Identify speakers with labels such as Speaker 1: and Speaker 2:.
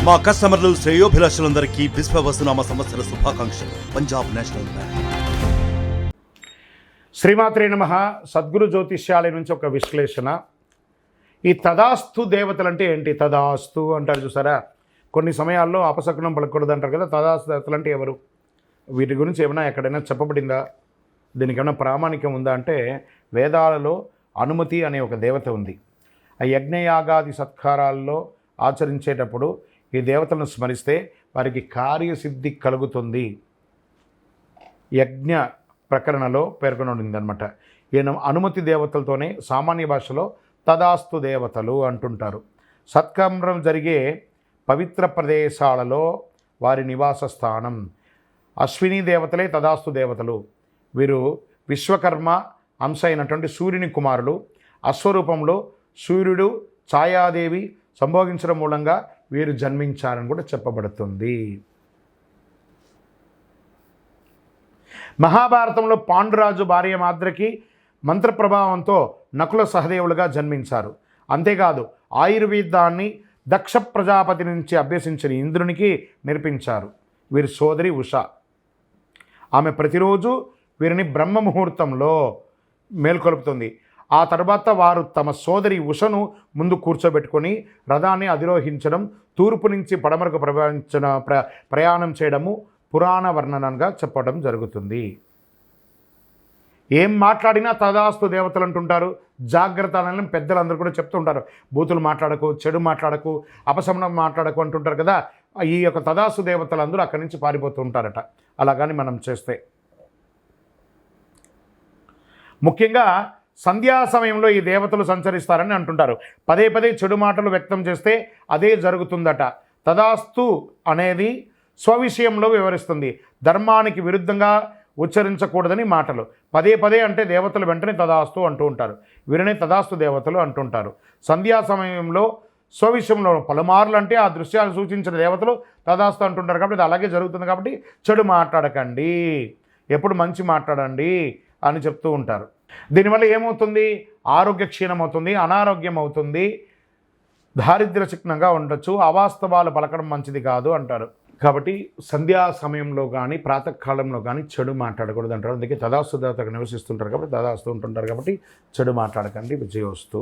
Speaker 1: మా కస్టమర్లు శ్రేయోభిలాషులందరికీ విశ్వవసునామ సంవత్సర శుభాకాంక్షలు. Punjab national bank.
Speaker 2: శ్రీమాత్రే నమః. సద్గురు జ్యోతిష్యాలయం నుంచి ఒక విశ్లేషణ. ఈ తదాస్తు దేవతలు అంటే ఏంటి? తదాస్తు అంటారు చూసారా, కొన్ని సమయాల్లో అపశకునం పలకూడదు అంటారు కదా. తదాస్తు దేవతలు అంటే ఎవరు? వీటి గురించి ఏమైనా ఎక్కడైనా చెప్పబడిందా? దీనికి ఏమైనా ప్రామాణికం ఉందా అంటే, వేదాలలో అనుమతి అనే ఒక దేవత ఉంది. ఆ యజ్ఞయాగాది సత్కారాల్లో ఆచరించేటప్పుడు ఈ దేవతలను స్మరిస్తే వారికి కార్యసిద్ధి కలుగుతుంది. యజ్ఞ ప్రకరణలో పేర్కొనబడిందనమాట. ఈయన అనుమతి దేవతలతోనే సామాన్య భాషలో తదాస్తు దేవతలు అంటుంటారు. సత్కర్మం జరిగే పవిత్ర ప్రదేశాలలో వారి నివాస స్థానం. అశ్విని దేవతలే తదాస్తు దేవతలు. వీరు విశ్వకర్మ అంశ అయినటువంటి సూర్యుని కుమారులు. అశ్వరూపంలో సూర్యుడు ఛాయాదేవి సంభోగించడం మూలంగా వీరు జన్మించారని కూడా చెప్పబడుతుంది. మహాభారతంలో పాండురాజు భార్య మాద్రకి మంత్ర ప్రభావంతో నకుల సహదేవులుగా జన్మించారు. అంతేకాదు ఆయుర్వేదాన్ని దక్ష ప్రజాపతి నుంచి అభ్యసించిన ఇంద్రునికి నేర్పించారు. వీరి సోదరి ఉష. ఆమె ప్రతిరోజు వీరిని బ్రహ్మ ముహూర్తంలో మేల్కొలుపుతుంది. ఆ తర్వాత వారు తమ సోదరి ఉషను ముందు కూర్చోబెట్టుకొని రథాన్ని అధిరోహించడం, తూర్పు నుంచి పడమరకు ప్రయాణం చేయడము పురాణ వర్ణనంగా చెప్పడం జరుగుతుంది. ఏం మాట్లాడినా తదాస్తు దేవతలు అంటుంటారు. జాగ్రత్త అని పెద్దలందరూ కూడా చెప్తుంటారు. బూతులు మాట్లాడకు, చెడు మాట్లాడకు, అపశమనం మాట్లాడకు అంటుంటారు కదా. ఈ యొక్క తదాస్తు దేవతలందరూ అక్కడి నుంచి పారిపోతూ ఉంటారట అలాగని మనం చేస్తే. ముఖ్యంగా సంధ్యా సమయంలో ఈ దేవతలు సంచరిస్తారని అంటుంటారు. పదే పదే చెడు మాటలు వ్యక్తం చేస్తే అదే జరుగుతుందట. తదాస్తు అనేది స్వవిషయంలో వివరిస్తుంది. ధర్మానికి విరుద్ధంగా ఉచ్చరించకూడదని మాటలు. పదే పదే అంటే దేవతలు వెంటనే తదాస్తు అంటూ ఉంటారు. వీరినే తదాస్తు దేవతలు అంటుంటారు. సంధ్యా సమయంలో స్వవిషయంలో పలుమార్లు అంటే ఆ దృశ్యాలు సూచించిన దేవతలు తదాస్తు అంటుంటారు. కాబట్టి ఇది అలాగే జరుగుతుంది. కాబట్టి చెడు మాట్లాడకండి, ఎప్పుడు మంచి మాట్లాడండి అని చెప్తూ ఉంటారు. దీనివల్ల ఏమవుతుంది? ఆరోగ్య క్షీణం అవుతుంది, అనారోగ్యం అవుతుంది, దారిద్ర్య చిహ్నంగా ఉండొచ్చు, అవాస్తవాలు పలకడం మంచిది కాదు అంటారు. కాబట్టి సంధ్యా సమయంలో కానీ ప్రాతకాలంలో కానీ చెడు మాట్లాడకూడదు అంటారు. అందుకే తదాస్తు దేవతకు నివసిస్తుంటారు కాబట్టి తదాస్తు ఉంటుంటారు. కాబట్టి చెడు మాట్లాడకండి. విజయోస్తు.